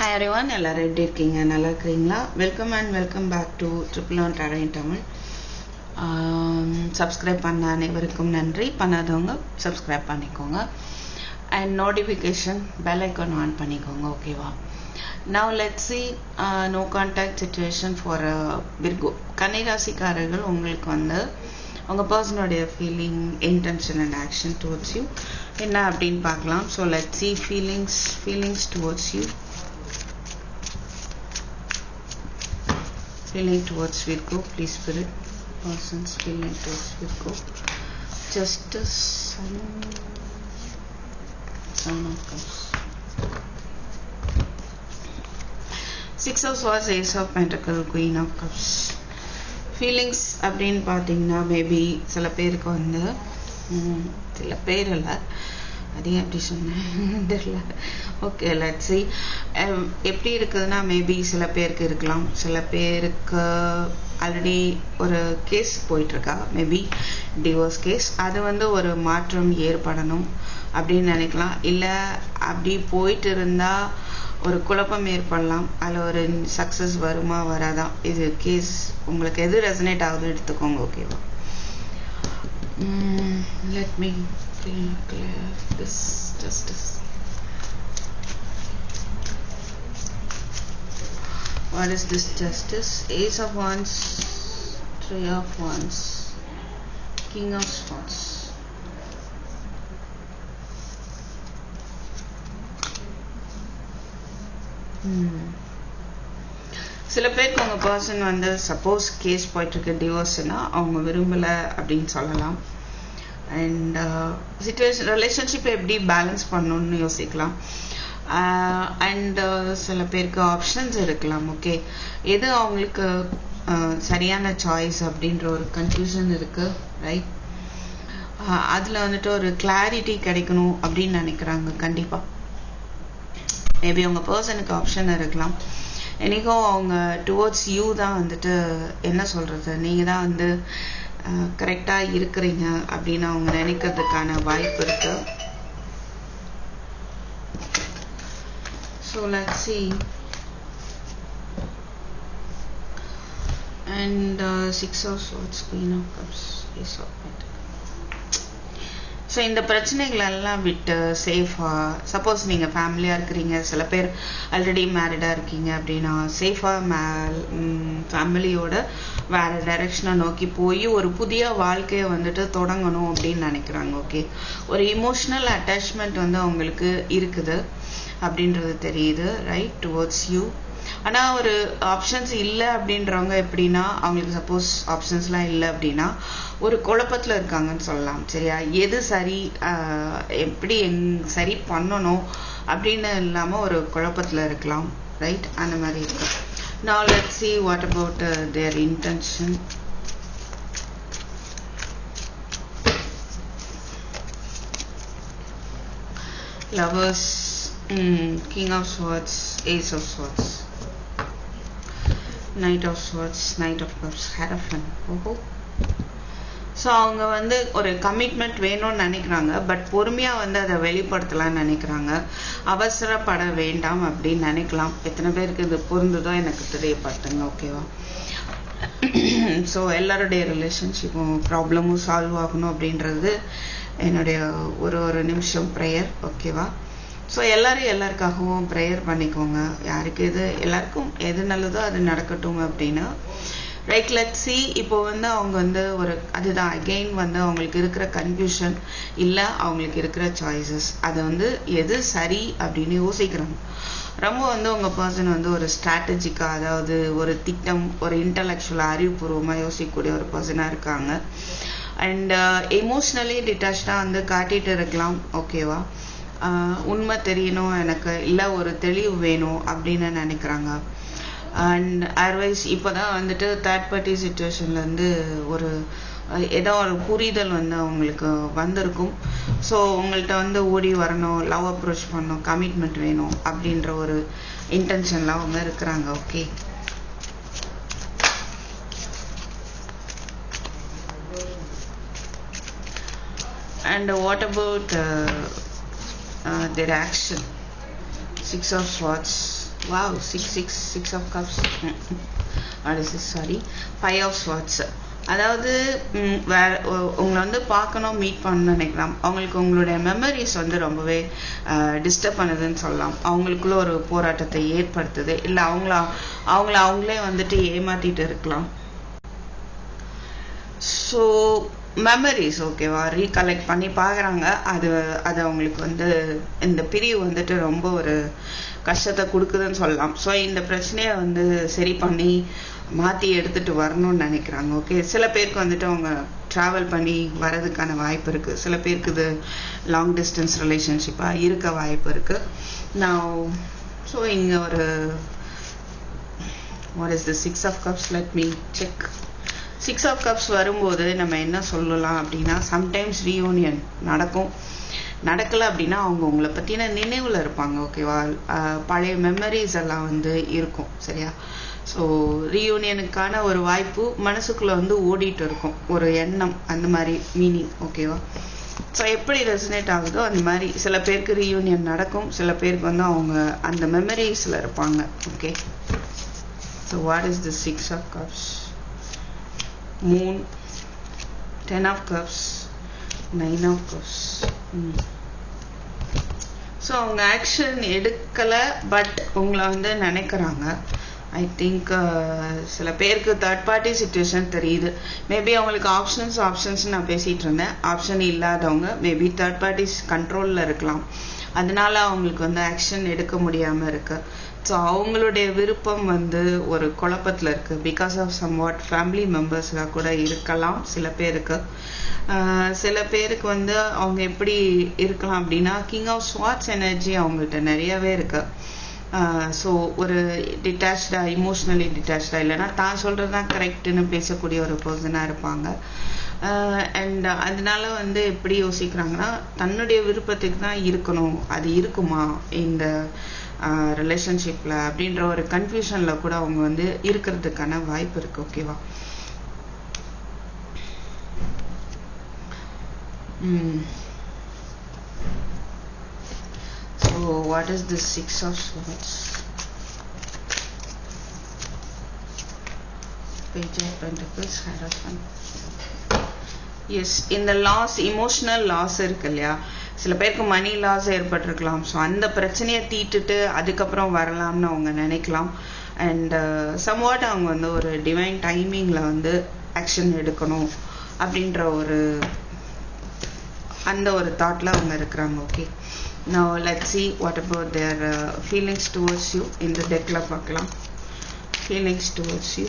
Hi everyone, எல்லாரும் எப்படி இருக்கீங்க? நல்லா இருக்கீங்களா? Welcome back to Triple One Tarot in Tamil. Subscribe பண்ண அனைவருக்கும் நன்றி. பண்ணாதவங்க சப்ஸ்கிரைப் பண்ணிக்கோங்க and notification bell icon on பண்ணிக்கோங்க. ஓகேவா? Now let's see no contact situation for Virgo. கன்னிராசிக்காரர்கள் உங்களுக்கு வந்து உங்க பர்சனோட feeling, intention and action towards you என்ன அப்படினு பார்க்கலாம். So let's see feelings towards you. Feeling towards Virgo, please spirit. Person's feeling towards Virgo. Justice, Sun of Cups. Six of Swords, Ace of Pentacles, Queen of Cups. Feelings அப்படின்னு பார்த்தீங்கன்னா maybe சில பேருக்கு வந்து சில பேர் இல்லை, அதையும் எப்படி சொன்னேன் தெரியல. ஓகே, லெட்ஸ் see எப்படி இருக்குதுன்னா மேபி சில பேருக்கு இருக்கலாம், சில பேருக்கு ஆல்ரெடி ஒரு கேஸ் போயிட்டுருக்கா, மேபி டிவோர்ஸ் கேஸ். அது வந்து ஒரு மாற்றம் ஏற்படணும் அப்படின்னு நினைக்கலாம். இல்லை அப்படி போயிட்டு இருந்தால் ஒரு குழப்பம் ஏற்படலாம், அதில் ஒரு சக்ஸஸ் வருமா வராதா, இது கேஸ் உங்களுக்கு எது ரெசனேட் ஆகுது எடுத்துக்கோங்க. ஓகேவா? let me clear this justice. What is this justice? Ace of Wands, Three of Wands, King of Swords. சில பேருக்கு உங்க பர்சன் வந்து சப்போஸ் கேஸ் போயிட்டு இருக்கு டிவோர்ஸ்னா அவங்க விரும்பல அப்படின்னு சொல்லலாம். அண்ட் சிச்சுவேஷன் ரிலேஷன்ஷிப் எப்படி பேலன்ஸ் பண்ணணும்னு யோசிக்கலாம். அண்ட் சில பேருக்கு ஆப்ஷன்ஸ் இருக்கலாம். ஓகே, எது அவங்களுக்கு சரியான சாய்ஸ் அப்படின்ற ஒரு கன்ஃபியூஷன் இருக்கு, ரைட்? அதில் வந்துட்டு ஒரு கிளாரிட்டி கிடைக்கணும் அப்படின்னு நினைக்கிறாங்க. கண்டிப்பாக மேபி உங்கள் பர்சனுக்கு ஆப்ஷன் இருக்கலாம். என்னைக்கும் அவங்க டுவோர்ட்ஸ் யூ தான் வந்துட்டு என்ன சொல்கிறது, நீங்கள் தான் வந்து கரெக்டாக இருக்கிறீங்க அப்படின்னு அவங்க நினைக்கிறதுக்கான வாய்ப்பு இருக்கு. So let's see. And Six of Swords, Queen of Cups, Ace of Pentacles. So இந்த பிரச்சனைகள் எல்லாம் விட்டு சேஃபாக, சப்போஸ் நீங்கள் ஃபேமிலியாக இருக்கிறீங்க, சில பேர் ஆல்ரெடி மேரிடாக இருக்கீங்க அப்படின்னா சேஃபாக ஃபேமிலியோட வேறு டைரெக்ஷனை நோக்கி போய் ஒரு புதிய வாழ்க்கையை வந்துட்டு தொடங்கணும் அப்படின்னு நினைக்கிறாங்க. ஓகே, ஒரு இமோஷ்னல் அட்டாச்மெண்ட் வந்து அவங்களுக்கு இருக்குது அப்படின்றது தெரியுது, ரைட், டுவோர்ட்ஸ் யூ. ஆனால் ஒரு ஆப்ஷன்ஸ் இல்லை அப்படின்றவங்க எப்படின்னா, அவங்களுக்கு சப்போஸ் ஆப்ஷன்ஸ்லாம் இல்லை அப்படின்னா ஒரு குழப்பத்தில் இருக்காங்கன்னு சொல்லலாம். சரியா? எது சரி, எப்படி சரி பண்ணணும் அப்படின்னு இல்லாமல் ஒரு குழப்பத்தில் இருக்கலாம், ரைட்? அந்த மாதிரி இருக்கு. Now let's see what about their intention. Lovers, King of Swords, Ace of Swords, Knight of Swords, Knight of Cups, Hierophant. ஓஹோ, ஸோ அவங்க வந்து ஒரு கமிட்மெண்ட் வேணும்னு நினைக்கிறாங்க, பட் பொறுமையாக வந்து அதை வெளிப்படுத்தலாம்னு நினைக்கிறாங்க. அவசரப்பட வேண்டாம் அப்படின்னு நினைக்கலாம். எத்தனை பேருக்கு இது பொருந்துதோ எனக்கு தெரியப்படுத்துங்க. ஓகேவா? ஸோ எல்லாருடைய ரிலேஷன்ஷிப்பும் ப்ராப்ளமும் சால்வ் ஆகணும் அப்படின்றது என்னுடைய ஒரு நிமிஷம் ப்ரேயர். ஓகேவா? ஸோ எல்லாருக்காகவும் ப்ரேயர் பண்ணிக்கோங்க. யாருக்கு எல்லாருக்கும் எது நல்லதோ அது நடக்கட்டும் அப்படின்னு, ரைட்? Let's see. இப்போ வந்து அவங்க வந்து ஒரு அதுதான் அகெயின் வந்து அவங்களுக்கு இருக்கிற கன்ஃபியூஷன் இல்லை, அவங்களுக்கு இருக்கிற சாய்ஸஸ், அதை வந்து எது சரி அப்படின்னு யோசிக்கிறாங்க. ரொம்ப வந்து உங்கள் பர்சன் வந்து ஒரு ஸ்ட்ராட்டஜிக்காக, அதாவது ஒரு திட்டம், ஒரு இன்டலெக்சுவலாக அறிவுபூர்வமாக யோசிக்கக்கூடிய ஒரு பர்சனாக இருக்காங்க. அண்ட் எமோஷ்னலி டிட்டாச்சாக வந்து காட்டிகிட்டு இருக்கலாம். ஓகேவா? உண்மை தெரியணும் எனக்கு, இல்லை ஒரு தெளிவு வேணும் அப்படின்னு நினைக்கிறாங்க. அண்ட் அதர்வைஸ் இப்போ தான் வந்துட்டு தேர்ட் பார்ட்டி சுச்சுவேஷன்லேருந்து ஒரு ஏதோ ஒரு புரிதல் வந்து அவங்களுக்கு வந்திருக்கும். ஸோ உங்கள்கிட்ட வந்து ஓடி வரணும், லவ் அப்ரோச் பண்ணணும், கமிட்மெண்ட் வேணும் அப்படின்ற ஒரு இன்டென்ஷனில் அவங்க இருக்கிறாங்க. Okay, and what about their action? Six of Swords, wow, 6 of cups. What is this? Sorry, 5 of swords. அதாவது உங்களை வந்து பார்க்கணும், மீட் பண்ணணும்னு நினைக்கலாம். அவங்களுக்கு உங்களுடைய மெமரிஸ் வந்து ரொம்பவே டிஸ்டர்ப் பண்ணுதுன்னு சொல்லலாம். அவங்களுக்குள்ள ஒரு போராட்டத்தை ஏற்படுத்துது, இல்லை அவங்களே வந்துட்டு ஏமாத்திட்டு இருக்கலாம். ஸோ மெமரிஸ் ஓகேவா ரீகலெக்ட் பண்ணி பார்க்குறாங்க. அது அவங்களுக்கு வந்து இந்த பிரிவு வந்துட்டு ரொம்ப ஒரு கஷ்டத்தை கொடுக்குதுன்னு சொல்லலாம். ஸோ இந்த பிரச்சனையை வந்து சரி பண்ணி மாற்றி எடுத்துகிட்டு வரணும்னு நினைக்கிறாங்க. ஓகே, சில பேருக்கு வந்துட்டு அவங்க ட்ராவல் பண்ணி வரதுக்கான வாய்ப்பு இருக்குது. சில பேருக்கு இது லாங் டிஸ்டன்ஸ் ரிலேஷன்ஷிப்பாக இருக்க வாய்ப்பு இருக்குது. நான் ஸோ இங்கே ஒரு what is the 6 of cups? Let me check. 6 of cups வரும்போது நம்ம என்ன சொல்லலாம் அப்படின்னா, சம்டைம்ஸ் ரீயூனியன் நடக்கலை அப்படின்னா அவங்க உங்களை பற்றின நினைவில் இருப்பாங்க. ஓகேவா, பழைய மெமரிஸ் எல்லாம் வந்து இருக்கும். சரியா? ஸோ ரீயூனியனுக்கான ஒரு வாய்ப்பு மனசுக்குள்ளே வந்து ஓடிட்டு இருக்கும், ஒரு எண்ணம், அந்த மாதிரி மீனிங். ஓகேவா, ஸோ எப்படி ரெசனேட் ஆகுதோ அந்த மாதிரி சில பேருக்கு ரீயூனியன் நடக்கும், சில பேருக்கு வந்து அவங்க அந்த மெமரிஸில் இருப்பாங்க. Okay, so what is the 6 of cups? Moon, 10 of cups, 9 of cups. So அவங்க ஆக்ஷன் எடுக்கலை, பட் உங்களை வந்து நினைக்கிறாங்க. ஐ திங்க் சில பேருக்கு தேர்ட் பார்ட்டி சிச்சுவேஷன் தெரியுது. மேபி அவங்களுக்கு ஆப்ஷன்ஸ் நான் பேசிகிட்டு இருந்தேன். ஆப்ஷன் இல்லாதவங்க மேபி தேர்ட் பார்ட்டிஸ் கண்ட்ரோலில் இருக்கலாம். அதனால அவங்களுக்கு வந்து ஆக்ஷன் எடுக்க முடியாமல் இருக்கு. ஸோ அவங்களுடைய விருப்பம் வந்து ஒரு குழப்பத்தில் இருக்குது. Because of some what family மெம்பர்ஸாக கூட இருக்கலாம் சில பேருக்கு. சில பேருக்கு வந்து அவங்க எப்படி இருக்கலாம் அப்படின்னா, கிங் ஆஃப் ஸ்வாட்ஸ் எனர்ஜி அவங்கள்ட்ட நிறையவே இருக்கு. ஸோ ஒரு டிட்டாச்சாக, இமோஷ்னலி டிட்டாச்சாக, இல்லைன்னா தான் சொல்கிறது தான் கரெக்டுன்னு பேசக்கூடிய ஒரு பர்சனாக இருப்பாங்க. அண்ட் அதனால வந்து எப்படி யோசிக்கிறாங்கன்னா, தன்னுடைய விருப்பத்துக்கு தான் இருக்கணும், அது இருக்குமா இந்த ரிலேஷன்ஷிப்பில் அப்படின்ற ஒரு கன்ஃபியூஷனில் கூட அவங்க வந்து இருக்கிறதுக்கான வாய்ப்பு இருக்குது. ஓகேவா, so what is this 6 of swords? Page of Pentacles, Hierophant. Yes, இந்த லாஸ், இமோஷனல் லாஸ் இருக்கு இல்லையா, சில பேருக்கு மணி லாஸ் ஏற்பட்டிருக்கலாம். ஸோ அந்த பிரச்சனையை தீட்டுட்டு அதுக்கப்புறம் வரலாம்னு அவங்க நினைக்கலாம். அண்ட் சம்வாட் அவங்க வந்து ஒரு டிவைன் டைமிங்கில் வந்து ஆக்ஷன் எடுக்கணும் அப்படின்ற அந்த ஒரு தாட்டில் அவங்க இருக்கிறாங்க. Okay, now let's see what about their feelings towards you. இந்த டெக்ல பார்க்கலாம். feelings towards you,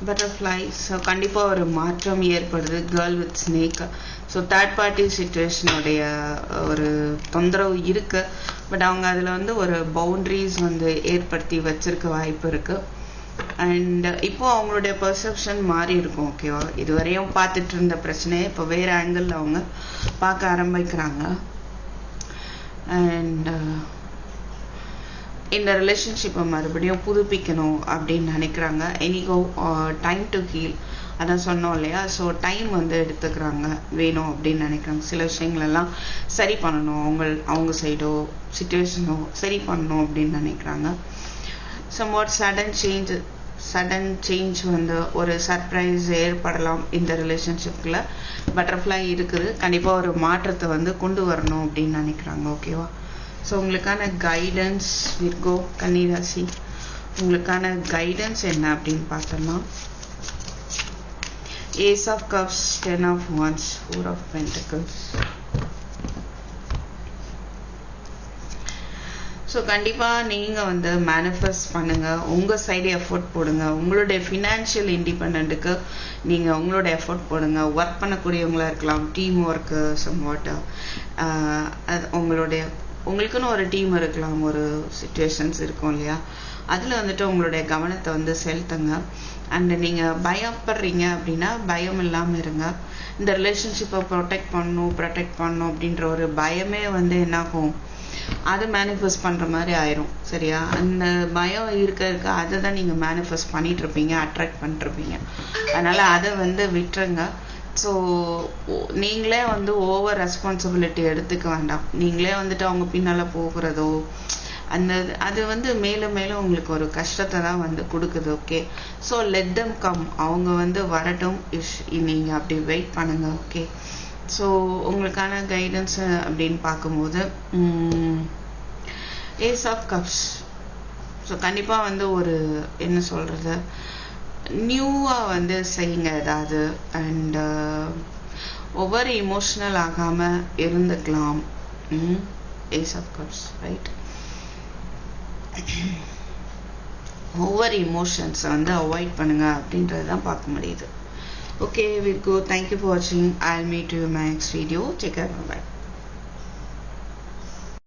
butterfly. So கண்டிப்பாக ஒரு மாற்றம் ஏற்படுது. Girl with snake. So third party சிச்சுவேஷனுடைய ஒரு தொந்தரவு இருக்கு. பட் அவங்க அதில் வந்து ஒரு பவுண்ட்ரிஸ் வந்து ஏற்படுத்தி வச்சிருக்க வாய்ப்பு இருக்கு. அண்ட் இப்போ அவங்களுடைய பெர்செப்ஷன் மாறி இருக்கும். ஓகேவா, இதுவரையும் பார்த்துட்டு இருந்த பிரச்சனையை இப்போ வேற ஆங்கிள் அவங்க பார்க்க ஆரம்பிக்கிறாங்க. அண்ட் இந்த ரிலேஷன்ஷிப்பை மறுபடியும் புதுப்பிக்கணும் அப்படின்னு நினைக்கிறாங்க. எனிகோ டைம் டு ஹீல், அதான் சொன்னோம் இல்லையா. ஸோ டைம் வந்து எடுத்துக்கிறாங்க, வேணும் அப்படின்னு நினைக்கிறாங்க. சில விஷயங்களெல்லாம் சரி பண்ணணும், அவங்க சைடோ சிச்சுவேஷனோ சரி பண்ணணும் அப்படின்னு நினைக்கிறாங்க. சம்வாட் சடன் சேஞ்ச் வந்து ஒரு சர்ப்ரைஸ் ஏற்படலாம் இந்த ரிலேஷன்ஷிப்பில். பட்டர்ஃப்ளை இருக்குது, கண்டிப்பாக ஒரு மாற்றத்தை வந்து கொண்டு வரணும் அப்படின்னு நினைக்கிறாங்க. ஓகேவா, ஸோ உங்களுக்கான கைடன்ஸ் விர்கோ கன்னிராசி, உங்களுக்கான கைடன்ஸ் என்ன அப்படின்னு பார்த்தோம்னா, Ace of Cups, 10 of Wands, 4 of Pentacles. So கண்டிப்பாக நீங்கள் வந்து மேனிஃபெஸ்ட் பண்ணுங்கள், உங்கள் சைடு எஃபோர்ட் போடுங்க. உங்களுடைய ஃபினான்ஷியல் இண்டிபெண்ட்டுக்கு நீங்கள் உங்களோட எஃபோர்ட் போடுங்க. ஒர்க் பண்ணக்கூடியவங்களாக இருக்கலாம், டீம் ஒர்க்கு சம்வாட், உங்களுக்குன்னு ஒரு டீம் இருக்கலாம், ஒரு சிச்சுவேஷன்ஸ் இருக்கும் இல்லையா, அதில் வந்துட்டு உங்களுடைய கவனத்தை வந்து செலுத்துங்க. அண்ட் நீங்கள் பயப்படுறீங்க அப்படின்னா பயம் இல்லாமல் இருங்க. இந்த ரிலேஷன்ஷிப்பை ப்ரொடெக்ட் பண்ணணும் அப்படின்ற ஒரு பயமே வந்து என்னாகும், அதை மேனிஃபெஸ்ட் பண்ணுற மாதிரி ஆயிரும். சரியா, அந்த பயம் இருக்க அதை தான் நீங்கள் மேனிஃபெஸ்ட் பண்ணிட்டு இருப்பீங்க, அட்ராக்ட் பண்ணிருப்பீங்க. அதனால அதை வந்து விட்டுருங்க. ஸோ நீங்களே வந்து ஓவர் ரெஸ்பான்சிபிலிட்டி எடுத்துக்க வேண்டாம். நீங்களே வந்துட்டு அவங்க பின்னால் போகிறதோ அது வந்து மேலும் மேலும் உங்களுக்கு ஒரு கஷ்டத்தை தான் வந்து கொடுக்குது. Okay, so let them come. அவங்க வந்து வரட்டும். நீங்கள் அப்படி வெயிட் பண்ணுங்க. ஓகே, ஸோ உங்களுக்கான கைடன்ஸ் அப்படின்னு பார்க்கும்போது ஏஸ் ஆஃப் கப்ஸ். ஸோ கண்டிப்பாக வந்து ஒரு என்ன சொல்கிறது, நியூவாக வந்து செய்யுங்க ஏதாவது. அண்ட் ஒவ்வொரு இமோஷ்னல் ஆகாமல் இருந்துக்கலாம். Ace of cups, right. ஒவ்வொரு இமோஷன்ஸை வந்து அவாய்ட் பண்ணுங்க அப்படின்றது தான் பார்க்க முடியுது. Okay Virgo, thank you for watching. I'll meet you in my next video. Take care. Bye.